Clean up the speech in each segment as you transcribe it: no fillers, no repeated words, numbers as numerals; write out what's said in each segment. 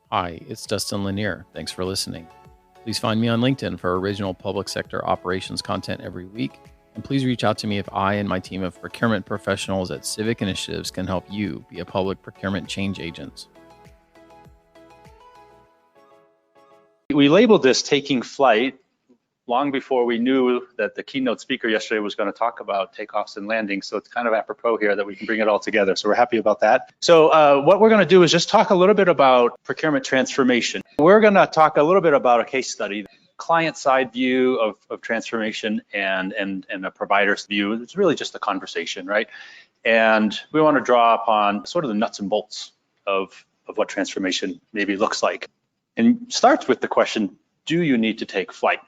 Hi, it's Dustin Lanier. Thanks for listening. Please find me on LinkedIn for original public sector operations content every week. And please reach out to me if I and my team of procurement professionals at Civic Initiatives can help you be a public procurement change agent. We labeled this taking flight long before we knew that the keynote speaker yesterday was going to talk about takeoffs and landings. So it's kind of apropos here that we can bring it all together. So we're happy about that. So what we're going to do is just talk a little bit about procurement transformation. We're going to talk a little bit about a case study, client side view of transformation and a provider's view. It's really just a conversation, right? And we want to draw upon sort of the nuts and bolts of what transformation maybe looks like. And starts with the question, do you need to take flight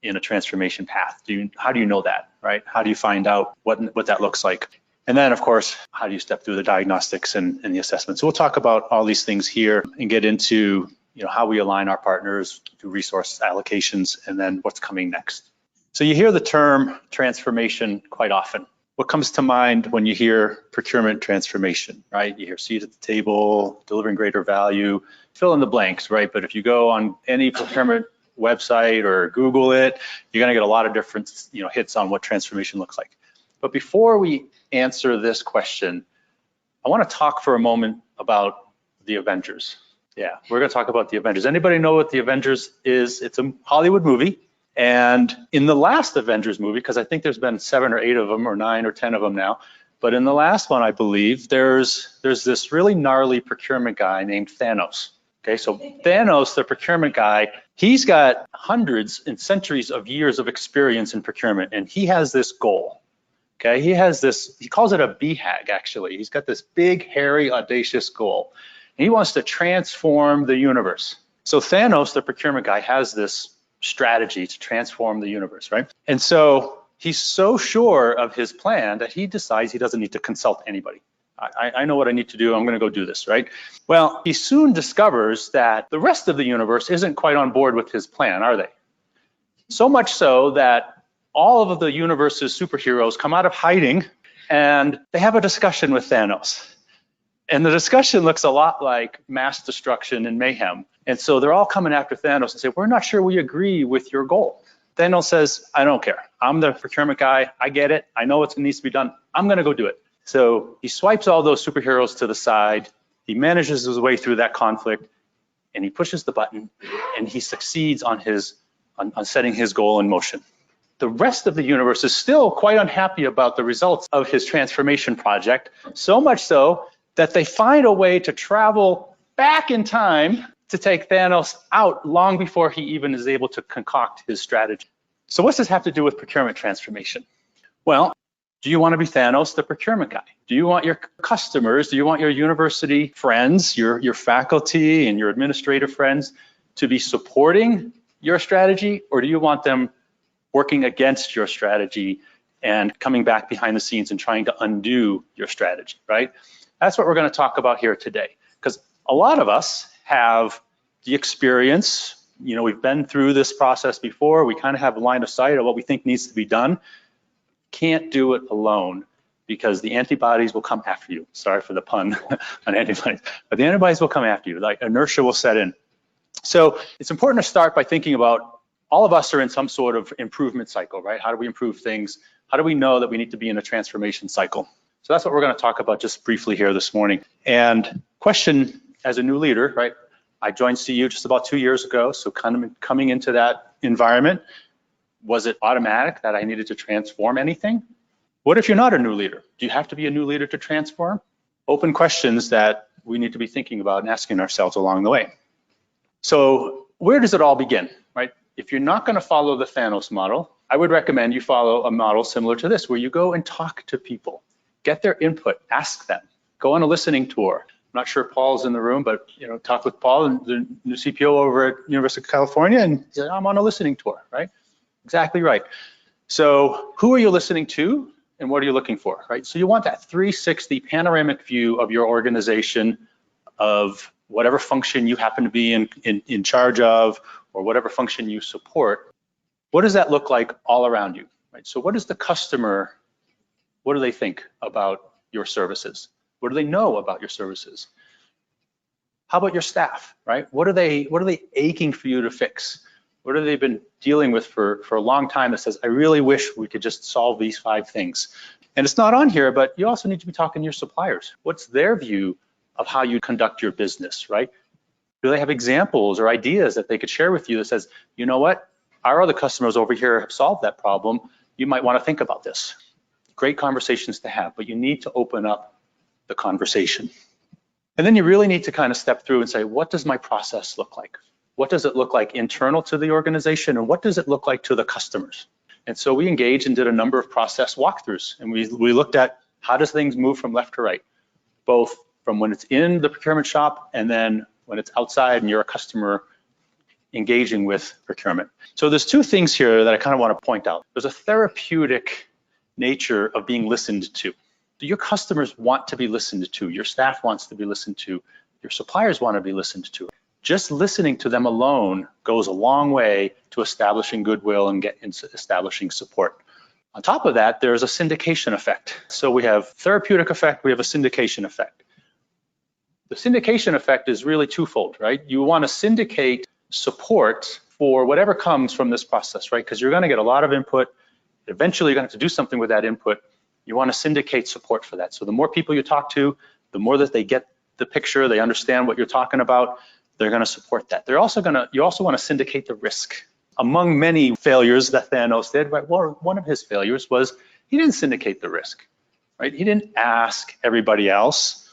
in a transformation path? How do you know that, right? How do you find out what that looks like? And then, of course, how do you step through the diagnostics and the assessment? So we'll talk about all these things here and get into how we align our partners to resource allocations and then what's coming next. So you hear the term transformation quite often. What comes to mind when you hear procurement transformation, right? You hear seat at the table, delivering greater value, fill in the blanks, right? But if you go on any procurement website or Google it, you're gonna get a lot of different hits on what transformation looks like. But before we answer this question, I wanna talk for a moment about the Avengers. Yeah, we're gonna talk about the Avengers. Anybody know what the Avengers is? It's a Hollywood movie. And in the last Avengers movie, because I think there's been 7 or 8 of them or 9 or 10 of them now, but in the last one, I believe, there's this really gnarly procurement guy named Thanos. Okay, so Thanos, the procurement guy, he's got hundreds and centuries of years of experience in procurement, and he has this goal. Okay, he calls it a BHAG actually. He's got this big, hairy, audacious goal. And he wants to transform the universe. So Thanos, the procurement guy, has this strategy to transform the universe, right? And so he's so sure of his plan that he decides he doesn't need to consult anybody. I know what I need to do, I'm gonna go do this, right? Well, he soon discovers that the rest of the universe isn't quite on board with his plan, are they? So much so that all of the universe's superheroes come out of hiding and they have a discussion with Thanos. And the discussion looks a lot like mass destruction and mayhem. And so they're all coming after Thanos and say, we're not sure we agree with your goal. Thanos says, I don't care. I'm the procurement guy. I get it. I know what needs to be done. I'm gonna go do it. So he swipes all those superheroes to the side. He manages his way through that conflict and he pushes the button and he succeeds on setting his goal in motion. The rest of the universe is still quite unhappy about the results of his transformation project, so much so that they find a way to travel back in time to take Thanos out long before he even is able to concoct his strategy. So what's this have to do with procurement transformation? Well, do you want to be Thanos, the procurement guy? Do you want your customers, do you want your university friends, your faculty and your administrative friends to be supporting your strategy, or do you want them working against your strategy and coming back behind the scenes and trying to undo your strategy, right? That's what we're going to talk about here today, because a lot of us have the experience, we've been through this process before, we kind of have a line of sight of what we think needs to be done. Can't do it alone because the antibodies will come after you. Sorry for the pun on antibodies, but the antibodies will come after you, like inertia will set in. So it's important to start by thinking about all of us are in some sort of improvement cycle, right? How do we improve things? How do we know that we need to be in a transformation cycle? So that's what we're going to talk about just briefly here this morning. And question, as a new leader, right? I joined CU just about 2 years ago, so kind of coming into that environment, was it automatic that I needed to transform anything? What if you're not a new leader? Do you have to be a new leader to transform? Open questions that we need to be thinking about and asking ourselves along the way. So where does it all begin, right? If you're not going to follow the Thanos model, I would recommend you follow a model similar to this, where you go and talk to people, get their input, ask them, go on a listening tour. I'm not sure Paul's in the room, but talk with Paul, the new CPO over at University of California, and say, I'm on a listening tour, right? Exactly right. So who are you listening to and what are you looking for, right? So you want that 360 panoramic view of your organization, of whatever function you happen to be in charge of, or whatever function you support. What does that look like all around you, right? So what is the customer, what do they think about your services? What do they know about your services? How about your staff, right? What are they aching for you to fix? What have they been dealing with for a long time that says, I really wish we could just solve these 5 things? And it's not on here, but you also need to be talking to your suppliers. What's their view of how you conduct your business, right? Do they have examples or ideas that they could share with you that says, you know what, our other customers over here have solved that problem. You might want to think about this. Great conversations to have, but you need to open up the conversation. And then you really need to kind of step through and say, what does my process look like? What does it look like internal to the organization, and what does it look like to the customers? And so we engaged and did a number of process walkthroughs, and we looked at how does things move from left to right, both from when it's in the procurement shop and then when it's outside and you're a customer engaging with procurement. So there's 2 things here that I kind of want to point out. There's a therapeutic nature of being listened to. Your customers want to be listened to, your staff wants to be listened to, your suppliers want to be listened to. Just listening to them alone goes a long way to establishing goodwill and establishing support. On top of that, there's a syndication effect. So we have therapeutic effect, we have a syndication effect. The syndication effect is really twofold, right? You want to syndicate support for whatever comes from this process, right? Because you're going to get a lot of input. Eventually, you're going to have to do something with that input. You want to syndicate support for that. So the more people you talk to, the more that they get the picture, they understand what you're talking about, they're going to support that. You also want to syndicate the risk. Among many failures that Thanos did, right? Well, one of his failures was he didn't syndicate the risk, right? He didn't ask everybody else,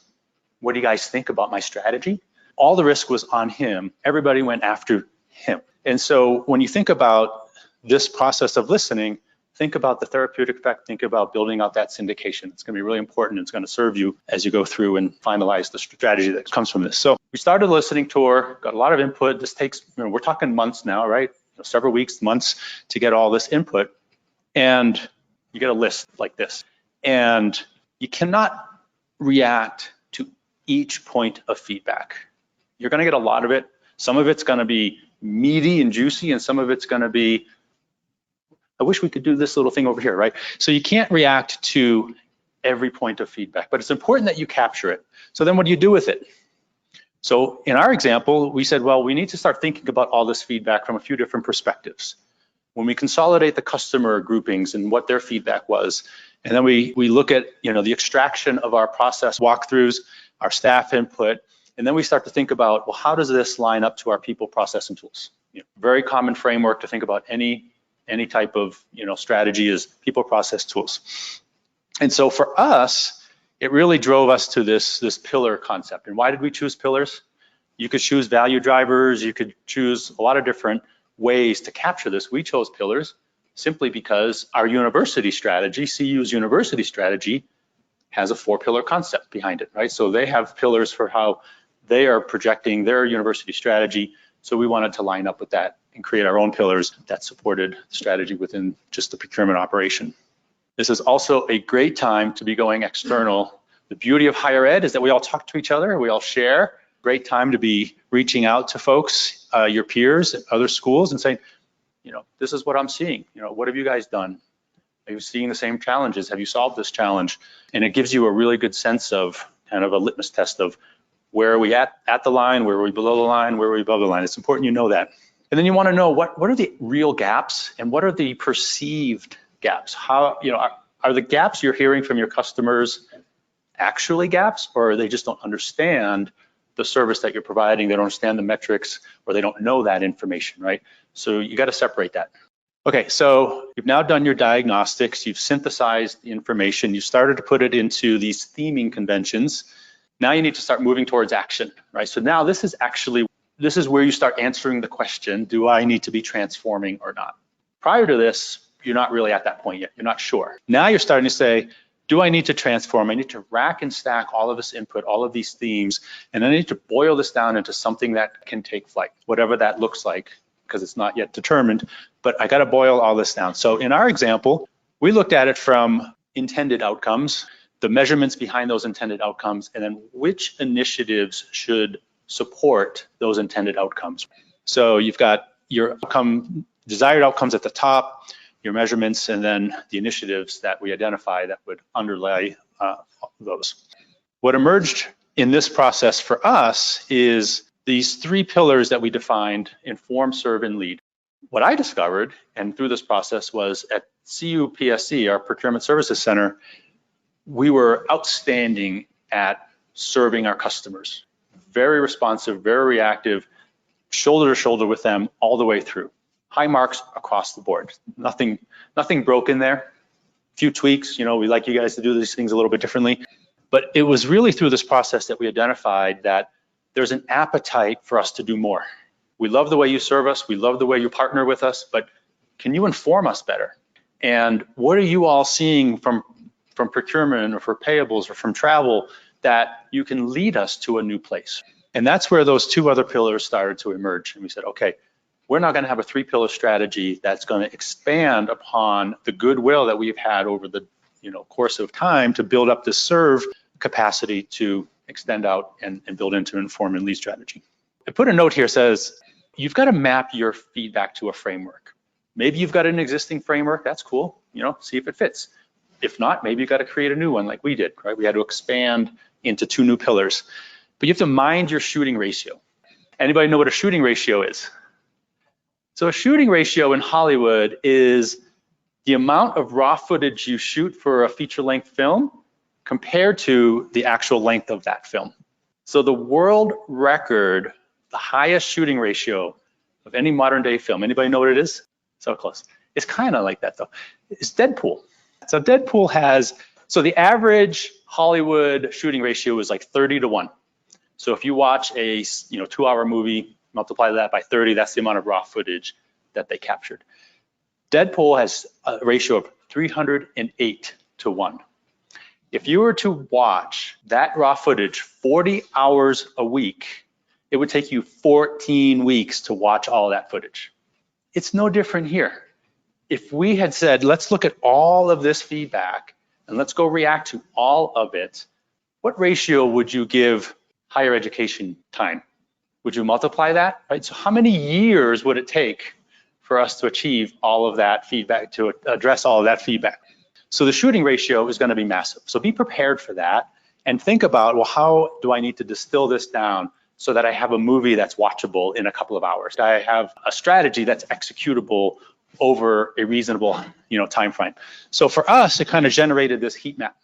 what do you guys think about my strategy? All the risk was on him. Everybody went after him. And so when you think about this process of listening, think about the therapeutic effect, think about building out that syndication. It's going to be really important. It's going to serve you as you go through and finalize the strategy that comes from this. So we started a listening tour, got a lot of input. This takes, we're talking months now, right? Several weeks, months to get all this input. And you get a list like this. And you cannot react to each point of feedback. You're going to get a lot of it. Some of it's going to be meaty and juicy, and some of it's going to be, I wish we could do this little thing over here, right? So you can't react to every point of feedback, but it's important that you capture it. So then what do you do with it? So in our example, we said, well, we need to start thinking about all this feedback from a few different perspectives. When we consolidate the customer groupings and what their feedback was, and then we look at the extraction of our process walkthroughs, our staff input, and then we start to think about, well, how does this line up to our people, process, and tools? Very common framework to think about any type of strategy is people, process, tools. And so for us, it really drove us to this pillar concept. And why did we choose pillars? You could choose value drivers, you could choose a lot of different ways to capture this. We chose pillars simply because our university strategy, CU's university strategy, has a 4-pillar concept behind it, right? So they have pillars for how they are projecting their university strategy. So we wanted to line up with that and create our own pillars that supported the strategy within just the procurement operation. This is also a great time to be going external. The beauty of higher ed is that we all talk to each other, we all share. Great time to be reaching out to folks, your peers at other schools, and saying, this is what I'm seeing. What have you guys done? Are you seeing the same challenges? Have you solved this challenge? And it gives you a really good sense of kind of a litmus test of where are we at the line, where are we below the line, where are we above the line. It's important you know that. And then you want to know what are the real gaps and what are the perceived gaps? How, are the gaps you're hearing from your customers actually gaps, or they just don't understand the service that you're providing, they don't understand the metrics, or they don't know that information, right? So you got to separate that. Okay, so you've now done your diagnostics, you've synthesized the information, you started to put it into these theming conventions. Now you need to start moving towards action, right? So now this is where you start answering the question, do I need to be transforming or not? Prior to this, you're not really at that point yet, you're not sure. Now you're starting to say, do I need to transform? I need to rack and stack all of this input, all of these themes, and I need to boil this down into something that can take flight, whatever that looks like, because it's not yet determined, but I got to boil all this down. So in our example, we looked at it from intended outcomes, the measurements behind those intended outcomes, and then which initiatives should support those intended outcomes. So you've got your desired outcomes at the top, your measurements, and then the initiatives that we identify that would underlay those. What emerged in this process for us is these 3 pillars that we defined: inform, serve, and lead. What I discovered, and through this process, was at CUPSC, our Procurement Services Center, we were outstanding at serving our customers. Very responsive, very reactive, shoulder to shoulder with them all the way through. High marks across the board. Nothing broken there. A few tweaks, we like you guys to do these things a little bit differently. But it was really through this process that we identified that there's an appetite for us to do more. We love the way you serve us. We love the way you partner with us, but can you inform us better? And what are you all seeing from procurement or for payables or from travel that you can lead us to a new place? And that's where those 2 other pillars started to emerge. And we said, okay, we're not going to have a 3-pillar strategy that's going to expand upon the goodwill that we've had over the course of time to build up this serve capacity to extend out and build into an inform and lead strategy. I put a note here that says, you've got to map your feedback to a framework. Maybe you've got an existing framework, that's cool, see if it fits. If not, maybe you've got to create a new one like we did, right? We had to expand into 2 new pillars. But you have to mind your shooting ratio. Anybody know what a shooting ratio is? So a shooting ratio in Hollywood is the amount of raw footage you shoot for a feature-length film compared to the actual length of that film. So the world record, the highest shooting ratio of any modern day film, anybody know what it is? So close. It's kind of like that though. It's Deadpool. So Deadpool has, so the average Hollywood shooting ratio is like 30-1. So if you watch a 2-hour movie, multiply that by 30, that's the amount of raw footage that they captured. Deadpool has a ratio of 308-1. If you were to watch that raw footage 40 hours a week, it would take you 14 weeks to watch all that footage. It's no different here. If we had said, let's look at all of this feedback and let's go react to all of it, what ratio would you give higher education time? Would you multiply that, right? So how many years would it take for us to achieve all of that feedback, to address all of that feedback? So the shooting ratio is going to be massive. So be prepared for that and think about, well, how do I need to distill this down so that I have a movie that's watchable in a couple of hours? I have a strategy that's executable over a reasonable, time frame. So for us, it kind of generated this heat map.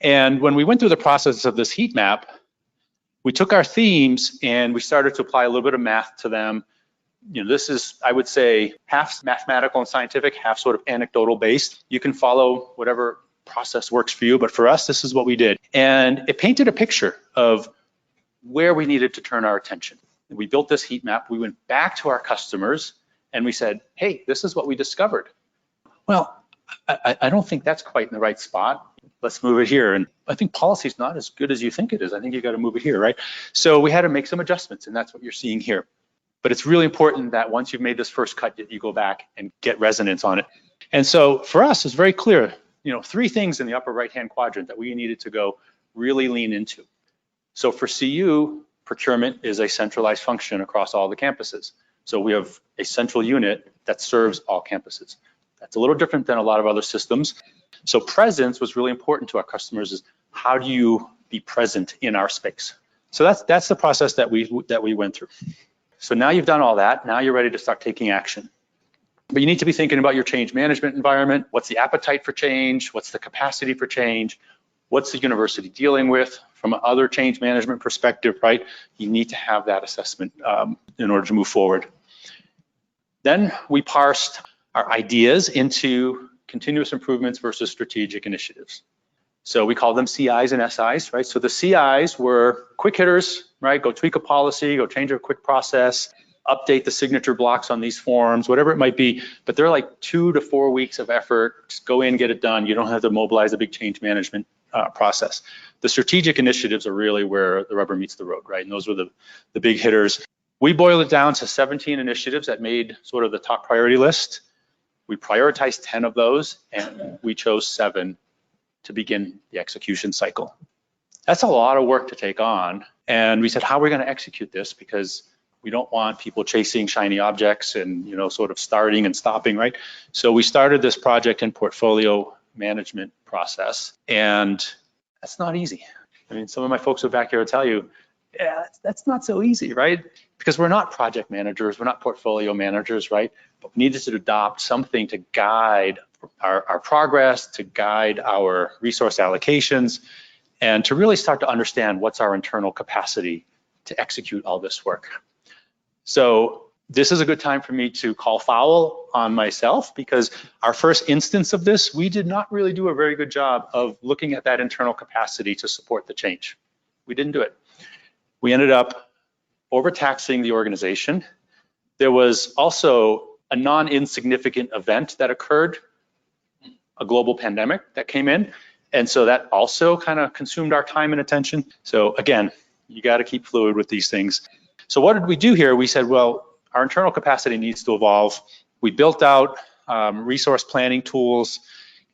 And when we went through the process of this heat map, we took our themes and we started to apply a little bit of math to them. This is, I would say, half mathematical and scientific, half sort of anecdotal based. You can follow whatever process works for you, but for us, this is what we did. And it painted a picture of where we needed to turn our attention. We built this heat map. We went back to our customers and we said, hey, this is what we discovered. Well, I don't think that's quite in the right spot. Let's move it here. And I think policy's not as good as you think it is. I think you got to move it here, right? So we had to make some adjustments, and that's what you're seeing here. But it's really important that once you've made this first cut, that you go back and get resonance on it. And so for us, it's very clear, 3 things in the upper right-hand quadrant that we needed to go really lean into. So for CU, procurement is a centralized function across all the campuses. So we have a central unit that serves all campuses. That's a little different than a lot of other systems. So presence was really important to our customers. Is how do you be present in our space? So that's the process that we went through. So now you've done all that. Now you're ready to start taking action. But you need to be thinking about your change management environment. What's the appetite for change? What's the capacity for change? What's the university dealing with from an other change management perspective, right? You need to have that assessment in order to move forward. Then we parsed our ideas into continuous improvements versus strategic initiatives. So we call them CIs and SIs, right? So the CIs were quick hitters, right? Go tweak a policy, go change a quick process, update the signature blocks on these forms, whatever it might be. But they're like 2 to 4 weeks of effort. Just go in, get it done. You don't have to mobilize a big change management process. The strategic initiatives are really where the rubber meets the road, right? And those were the big hitters. We boiled it down to 17 initiatives that made sort of the top priority list. We prioritized 10 of those, and we chose 7 to begin the execution cycle. That's a lot of work to take on. And we said, how are we going to execute this? Because we don't want people chasing shiny objects and, sort of starting and stopping, right? So we started this project and portfolio management process, and that's not easy. I mean, some of my folks back here will tell you, yeah, that's not so easy, right? Because we're not project managers, we're not portfolio managers, right? But we needed to adopt something to guide our progress, to guide our resource allocations, and to really start to understand what's our internal capacity to execute all this work. So this is a good time for me to call foul on myself, because our first instance of this, we did not really do a very good job of looking at that internal capacity to support the change. We didn't do it. We ended up overtaxing the organization. There was also a non-insignificant event that occurred, a global pandemic that came in. And so that also kind of consumed our time and attention. So again, you got to keep fluid with these things. So what did we do here? We said, well, our internal capacity needs to evolve. We built out resource planning tools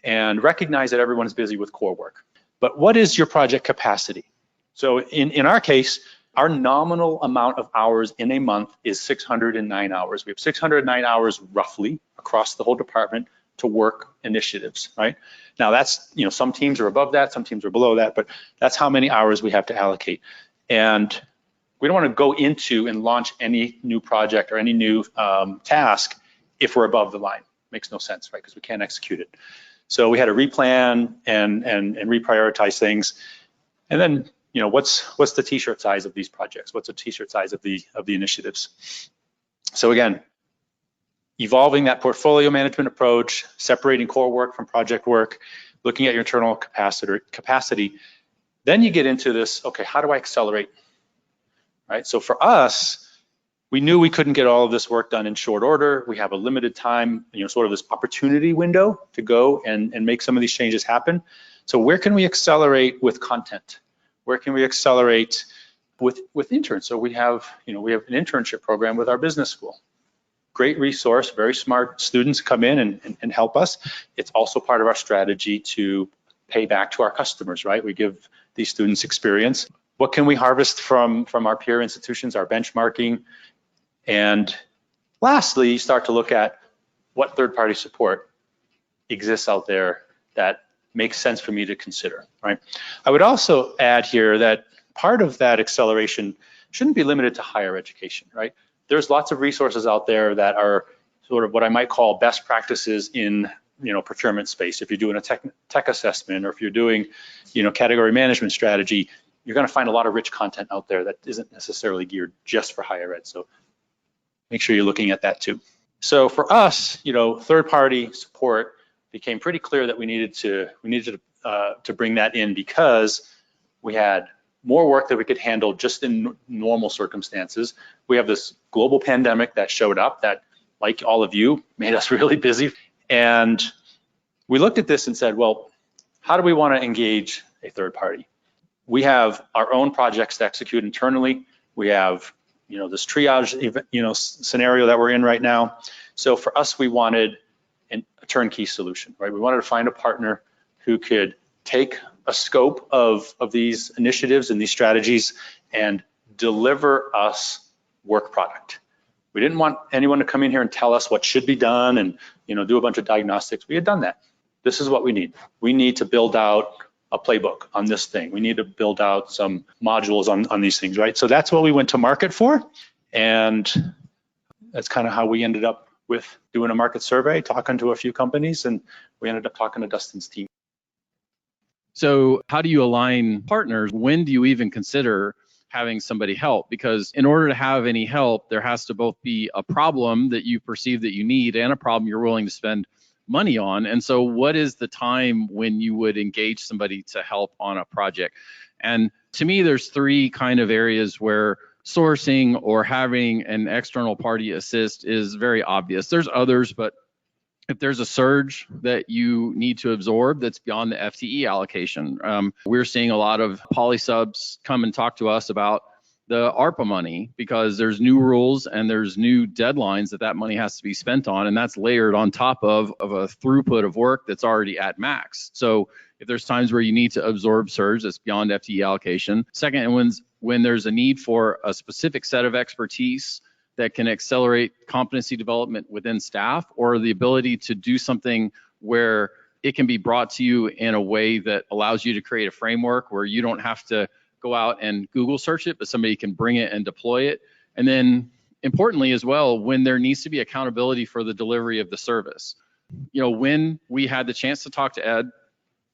and recognized that everyone's busy with core work. But what is your project capacity? So in our case, our nominal amount of hours in a month is 609 hours. We have 609 hours roughly across the whole department to work initiatives, right? Now that's, some teams are above that, some teams are below that, but that's how many hours we have to allocate. And we don't want to go into and launch any new project or any new task if we're above the line. Makes no sense, right? Because we can't execute it. So we had to replan and reprioritize things. And then, what's the t-shirt size of these projects? What's the t-shirt size of the initiatives? So again, evolving that portfolio management approach, separating core work from project work, looking at your internal capacity. Then you get into this, okay, how do I accelerate? Right? So for us, we knew we couldn't get all of this work done in short order. We have a limited time, sort of this opportunity window to go and make some of these changes happen. So where can we accelerate with content? Where can we accelerate with interns? So we have an internship program with our business school. Great resource, very smart students come in and help us. It's also part of our strategy to pay back to our customers, right? We give these students experience. What can we harvest from our peer institutions, our benchmarking? And lastly, you start to look at what third-party support exists out there that makes sense for me to consider, right? I would also add here that part of that acceleration shouldn't be limited to higher education, right? There's lots of resources out there that are sort of what I might call best practices in procurement space. If you're doing a tech assessment, or if you're doing category management strategy, you're going to find a lot of rich content out there that isn't necessarily geared just for higher ed. So make sure you're looking at that too. So for us, third-party support became pretty clear that we needed to bring that in, because we had more work that we could handle just in normal circumstances. We have this global pandemic that showed up that, like all of you, made us really busy. And we looked at this and said, well, how do we want to engage a third party? We have our own projects to execute internally. We have, this triage, scenario that we're in right now. So for us, we wanted a turnkey solution, right? We wanted to find a partner who could take a scope of these initiatives and these strategies and deliver us work product. We didn't want anyone to come in here and tell us what should be done and do a bunch of diagnostics. We had done that. This is what we need. We need to build out a playbook on this thing. We need to build out some modules on these things, right? So that's what we went to market for. And that's kind of how we ended up with doing a market survey, talking to a few companies, and we ended up talking to Dustin's team. So how do you align partners? When do you even consider having somebody help? Because in order to have any help, there has to both be a problem that you perceive that you need and a problem you're willing to spend money on. And so what is the time when you would engage somebody to help on a project? And to me, there's three kind of areas where sourcing or having an external party assist is very obvious. There's others, but if there's a surge that you need to absorb that's beyond the FTE allocation, we're seeing a lot of poly subs come and talk to us about the ARPA money, because there's new rules and there's new deadlines that money has to be spent on, and that's layered on top of a throughput of work that's already at max. So if there's times where you need to absorb surge that's beyond FTE allocation. Second, when there's a need for a specific set of expertise that can accelerate competency development within staff, or the ability to do something where it can be brought to you in a way that allows you to create a framework where you don't have to go out and Google search it, but somebody can bring it and deploy it. And then importantly as well, when there needs to be accountability for the delivery of the service. When we had the chance to talk to Ed,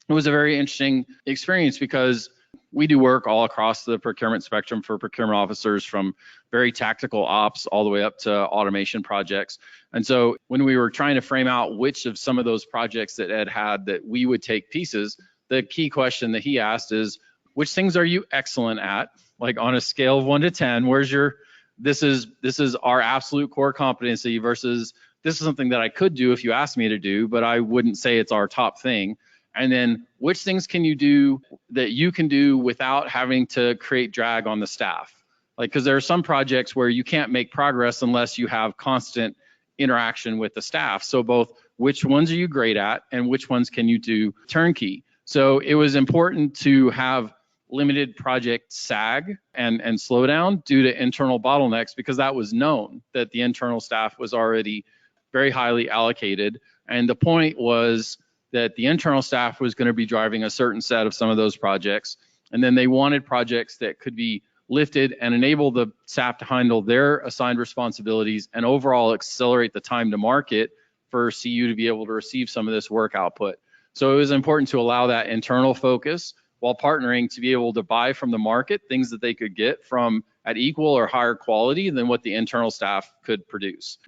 it was a very interesting experience because we do work all across the procurement spectrum for procurement officers, from very tactical ops all the way up to automation projects. And so when we were trying to frame out which of some of those projects that Ed had that we would take pieces, the key question that he asked is, which things are you excellent at? Like on a scale of 1 to 10, where's your, this is our absolute core competency versus this is something that I could do if you asked me to do, but I wouldn't say it's our top thing. And then which things can you do that you can do without having to create drag on the staff? Like, because there are some projects where you can't make progress unless you have constant interaction with the staff. So both which ones are you great at and which ones can you do turnkey? So it was important to have limited project sag and slowdown due to internal bottlenecks, because that was known that the internal staff was already very highly allocated. And the point was that the internal staff was going to be driving a certain set of some of those projects. And then they wanted projects that could be lifted and enable the staff to handle their assigned responsibilities and overall accelerate the time to market for CU to be able to receive some of this work output. So it was important to allow that internal focus while partnering to be able to buy from the market things that they could get from at equal or higher quality than what the internal staff could produce.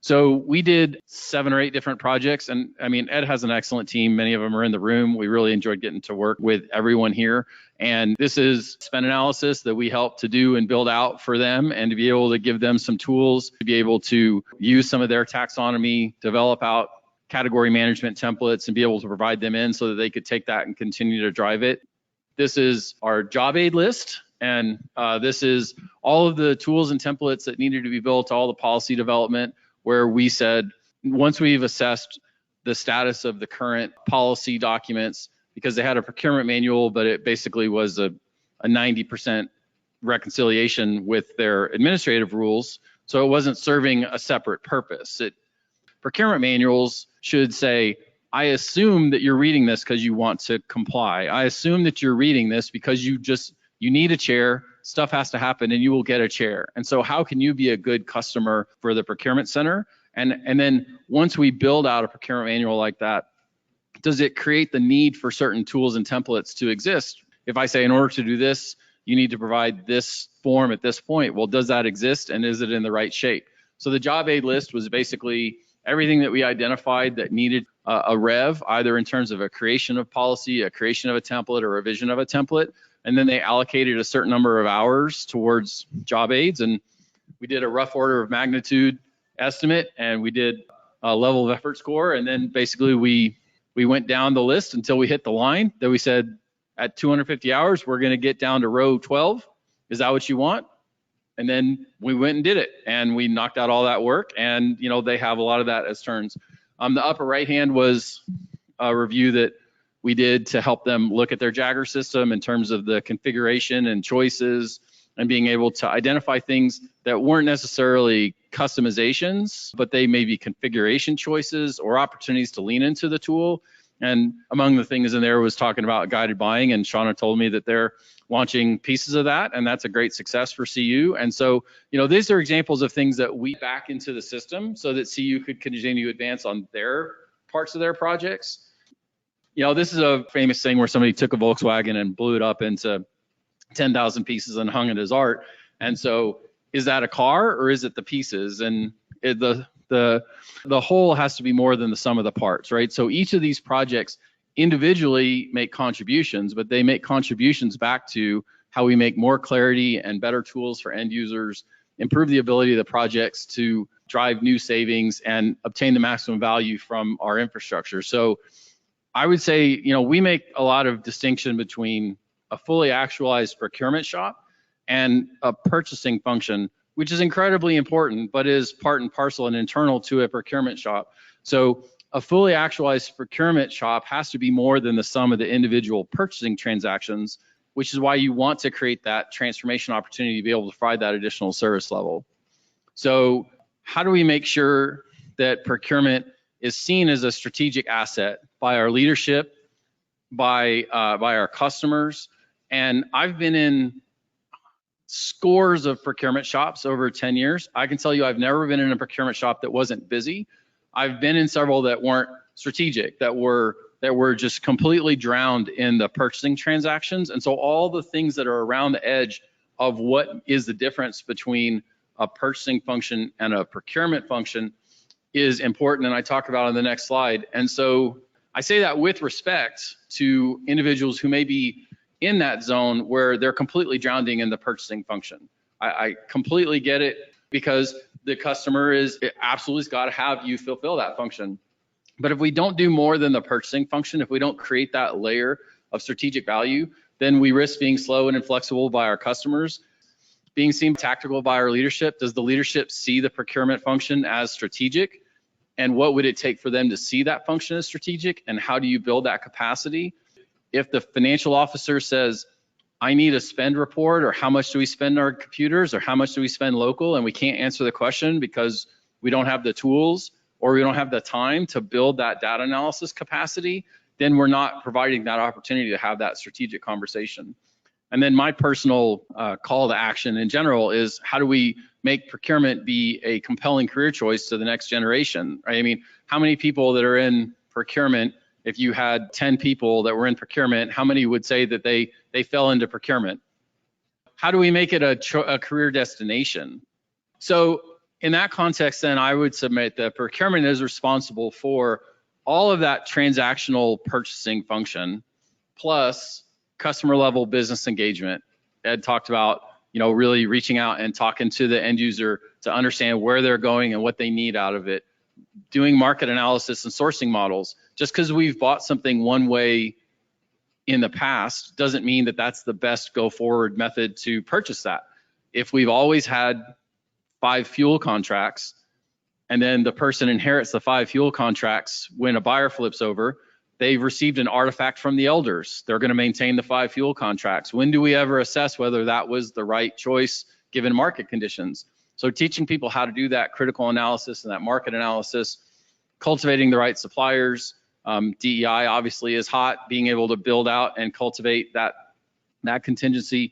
So we did 7 or 8 different projects, and I mean, Ed has an excellent team. Many of them are in the room. We really enjoyed getting to work with everyone here. And this is spend analysis that we helped to do and build out for them, and to be able to give them some tools to be able to use some of their taxonomy, develop out category management templates, and be able to provide them in so that they could take that and continue to drive it. This is our job aid list. And this is all of the tools and templates that needed to be built, all the policy development, where we said, once we've assessed the status of the current policy documents, because they had a procurement manual, but it basically was a 90% reconciliation with their administrative rules. So it wasn't serving a separate purpose. Procurement manuals should say, I assume that you're reading this because you want to comply. I assume that you're reading this because you need a chair, stuff has to happen, and you will get a chair. And so how can you be a good customer for the procurement center? And then once we build out a procurement manual like that, does it create the need for certain tools and templates to exist? If I say, in order to do this, you need to provide this form at this point, well, does that exist, and is it in the right shape? So the job aid list was basically everything that we identified that needed a rev, either in terms of a creation of policy, a creation of a template, or a revision of a template. And then they allocated a certain number of hours towards job aids. And we did a rough order of magnitude estimate, and we did a level of effort score. And then basically we went down the list until we hit the line that we said, at 250 hours, we're going to get down to row 12. Is that what you want? And then we went and did it, and we knocked out all that work. And they have a lot of that as turns. The upper right hand was a review that we did to help them look at their Jagger system in terms of the configuration and choices, and being able to identify things that weren't necessarily customizations, but they may be configuration choices or opportunities to lean into the tool. And among the things in there was talking about guided buying, and Shauna told me that they're launching pieces of that, and that's a great success for CU. And so, these are examples of things that we back into the system so that CU could continue to advance on their parts of their projects. This is a famous thing where somebody took a Volkswagen and blew it up into 10,000 pieces and hung it as art. And so, is that a car, or is it the pieces? And the whole has to be more than the sum of the parts, right? So each of these projects individually make contributions, but they make contributions back to how we make more clarity and better tools for end users, improve the ability of the projects to drive new savings and obtain the maximum value from our infrastructure. So I would say, we make a lot of distinction between a fully actualized procurement shop and a purchasing function, which is incredibly important, but is part and parcel and internal to a procurement shop. So a fully actualized procurement shop has to be more than the sum of the individual purchasing transactions, which is why you want to create that transformation opportunity to be able to provide that additional service level. So how do we make sure that procurement is seen as a strategic asset by our leadership, by our customers. And I've been in scores of procurement shops over 10 years. I can tell you I've never been in a procurement shop that wasn't busy. I've been in several that weren't strategic, that were just completely drowned in the purchasing transactions. And so all the things that are around the edge of what is the difference between a purchasing function and a procurement function is important, and I talk about on the next slide. And so I say that with respect to individuals who may be in that zone where they're completely drowning in the purchasing function. I completely get it, because the customer is absolutely got to have you fulfill that function. But if we don't do more than the purchasing function, if we don't create that layer of strategic value, then we risk being slow and inflexible by our customers, being seen tactical by our leadership. Does the leadership see the procurement function as strategic? And what would it take for them to see that function as strategic? And how do you build that capacity? If the financial officer says, I need a spend report, or how much do we spend on our computers, or how much do we spend local, and we can't answer the question because we don't have the tools or we don't have the time to build that data analysis capacity, then we're not providing that opportunity to have that strategic conversation. And then my personal call to action in general is, how do we make procurement be a compelling career choice to the next generation? Right? I mean, how many people that are in procurement, if you had 10 people that were in procurement, how many would say that they fell into procurement? How do we make it a career destination? So in that context, then I would submit that procurement is responsible for all of that transactional purchasing function, plus customer level business engagement. Ed talked about, really reaching out and talking to the end user to understand where they're going and what they need out of it. Doing market analysis and sourcing models. Just because we've bought something one way in the past doesn't mean that that's the best go forward method to purchase that. If we've always had 5 fuel contracts, and then the person inherits the 5 fuel contracts when a buyer flips over, they've received an artifact from the elders. They're going to maintain the 5 fuel contracts. When do we ever assess whether that was the right choice given market conditions? So teaching people how to do that critical analysis and that market analysis, cultivating the right suppliers. DEI obviously is hot, being able to build out and cultivate that contingency,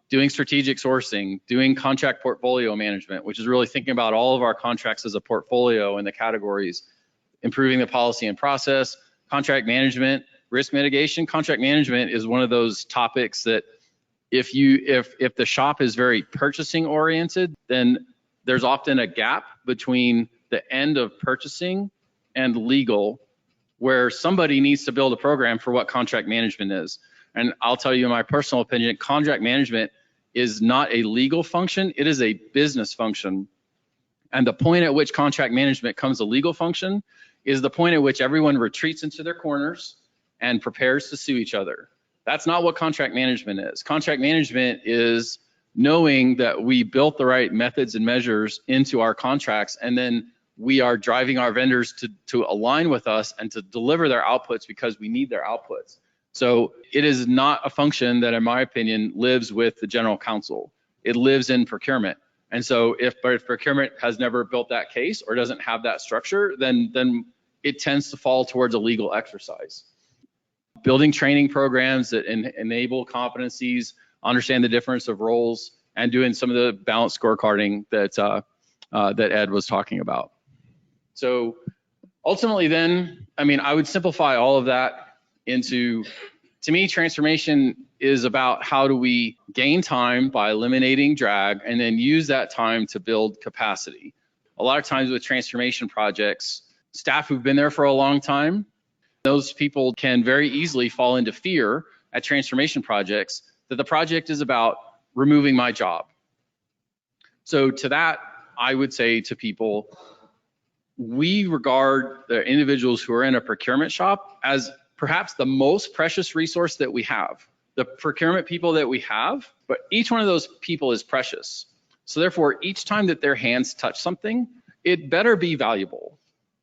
doing strategic sourcing, doing contract portfolio management, which is really thinking about all of our contracts as a portfolio in the categories, improving the policy and process, contract management, risk mitigation. Contract management is one of those topics that if the shop is very purchasing oriented, then there's often a gap between the end of purchasing and legal, where somebody needs to build a program for what contract management is. And I'll tell you, in my personal opinion, contract management is not a legal function, it is a business function. And the point at which contract management becomes a legal function is the point at which everyone retreats into their corners and prepares to sue each other. That's not what contract management is. Contract management is knowing that we built the right methods and measures into our contracts, and then we are driving our vendors to align with us and to deliver their outputs because we need their outputs. So it is not a function that, in my opinion, lives with the general counsel. It lives in procurement. And so if procurement has never built that case or doesn't have that structure, then it tends to fall towards a legal exercise. Building training programs that enable competencies, understand the difference of roles, and doing some of the balanced scorecarding that Ed was talking about. So ultimately then, I would simplify all of that into, to me, transformation is about how do we gain time by eliminating drag and then use that time to build capacity. A lot of times with transformation projects, staff who've been there for a long time, those people can very easily fall into fear at transformation projects that the project is about removing my job. So to that, I would say to people, we regard the individuals who are in a procurement shop as perhaps the most precious resource that we have. The procurement people that we have, but each one of those people is precious. So therefore, each time that their hands touch something, it better be valuable,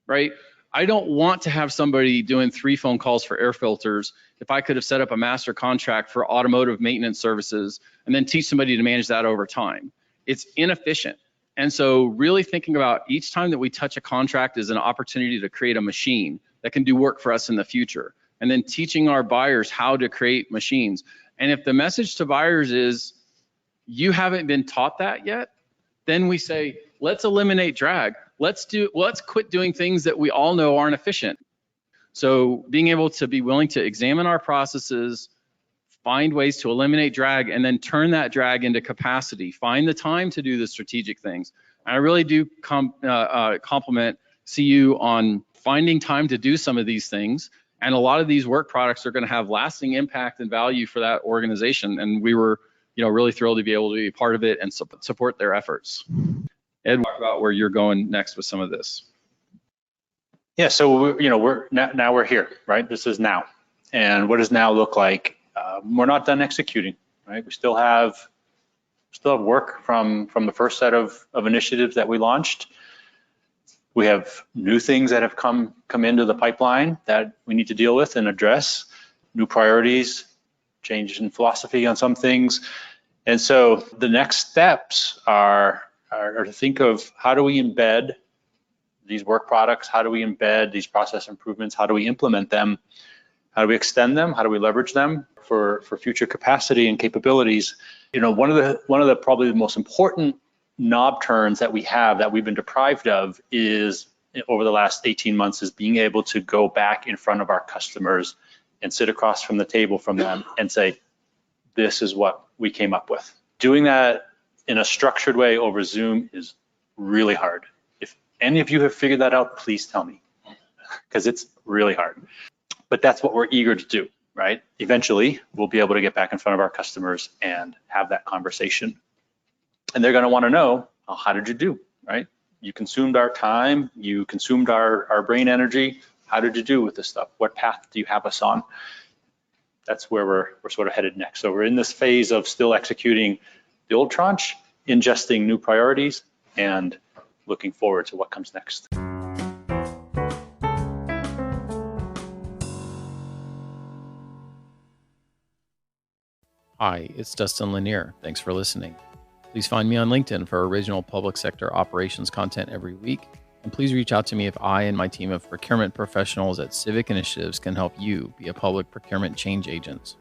right? I don't want to have somebody doing 3 phone calls for air filters if I could have set up a master contract for automotive maintenance services and then teach somebody to manage that over time. It's inefficient. And so really thinking about each time that we touch a contract is an opportunity to create a machine that can do work for us in the future. And then teaching our buyers how to create machines. And if the message to buyers is, you haven't been taught that yet, then we say, let's eliminate drag. Let's quit doing things that we all know aren't efficient. So being able to be willing to examine our processes, find ways to eliminate drag, and then turn that drag into capacity. Find the time to do the strategic things. And I really do compliment CU on finding time to do some of these things. And a lot of these work products are going to have lasting impact and value for that organization. And we were, really thrilled to be able to be part of it and support their efforts. Ed, talk about where you're going next with some of this. Yeah, so we're here, right? This is now, and what does now look like? We're not done executing, right? We still have work from the first set of initiatives that we launched. We have new things that have come into the pipeline that we need to deal with and address, new priorities, change in philosophy on some things. And so the next steps are to think of, how do we embed these work products? How do we embed these process improvements? How do we implement them? How do we extend them? How do we leverage them for future capacity and capabilities? One of the probably the most important knob turns that we have that we've been deprived of is, over the last 18 months, is being able to go back in front of our customers and sit across from the table from them and say, this is what we came up with. Doing that in a structured way over Zoom is really hard. If any of you have figured that out, please tell me, because it's really hard. But that's what we're eager to do, right? Eventually, we'll be able to get back in front of our customers and have that conversation. And they're going to want to know, oh, how did you do, right? You consumed our time, you consumed our brain energy. How did you do with this stuff? What path do you have us on? That's where we're sort of headed next. So we're in this phase of still executing the old tranche, ingesting new priorities, and looking forward to what comes next. Hi, it's Dustin Lanier. Thanks for listening. Please find me on LinkedIn for original public sector operations content every week. And please reach out to me if I and my team of procurement professionals at Civic Initiatives can help you be a public procurement change agent.